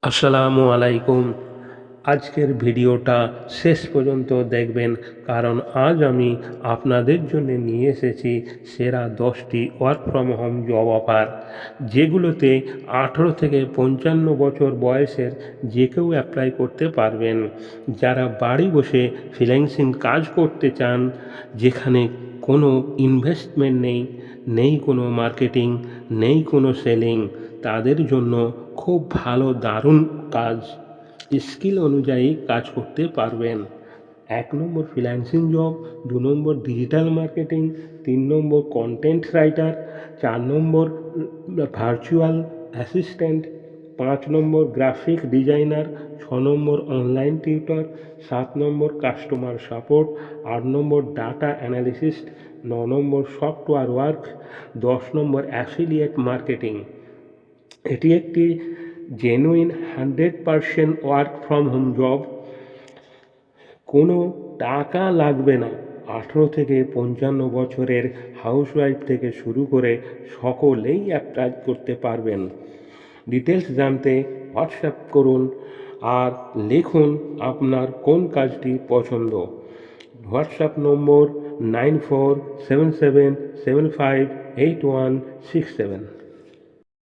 আসসালামু আলাইকুম। আজকের ভিডিওটা শেষ পর্যন্ত দেখবেন, কারণ আজ আমি আপনাদের জন্য নিয়ে এসেছি সেরা 10টি work from home job offer, যেগুলোতে 18 থেকে 55 বছর বয়সের যে কেউ অ্যাপ্লাই করতে পারবেন। যারা বাড়ি বসে ফ্রিল্যান্সিং কাজ করতে চান, যেখানে কোনো ইনভেস্টমেন্ট নেই কোনো মার্কেটিং, নেই কোনো সেলিং, তাদের জন্য খুব ভালো দারুণ কাজ। স্কিল অনুযায়ী কাজ করতে পারবেন। 1 নম্বর ফ্রিল্যান্সিং জব, 2 নম্বর ডিজিটাল মার্কেটিং, 3 নম্বর কন্টেন্ট রাইটার, 4 নম্বর ভার্চুয়াল অ্যাসিস্ট্যান্ট, 5 নম্বর গ্রাফিক ডিজাইনার, 6 নম্বর অনলাইন টিউটর, 7 নম্বর কাস্টমার সাপোর্ট, 8 নম্বর ডাটা অ্যানালিসিস্ট, 9 নম্বর সফটওয়্যার ওয়ার্ক, 10 নম্বর অ্যাফিলিয়েট মার্কেটিং। এটি একটি genuine 100% work from home job. কোনো টাকা লাগবে না। 18 থেকে 55 বছরের হাউসওয়াইফ থেকে শুরু করে সকলেই অ্যাপ্লাই করতে পারবেন। ডিটেলস জানতে হোয়াটসঅ্যাপ করুন আর লিখুন আপনার কোন কাজটি পছন্দ। হোয়াটসঅ্যাপ নম্বর 9477758167।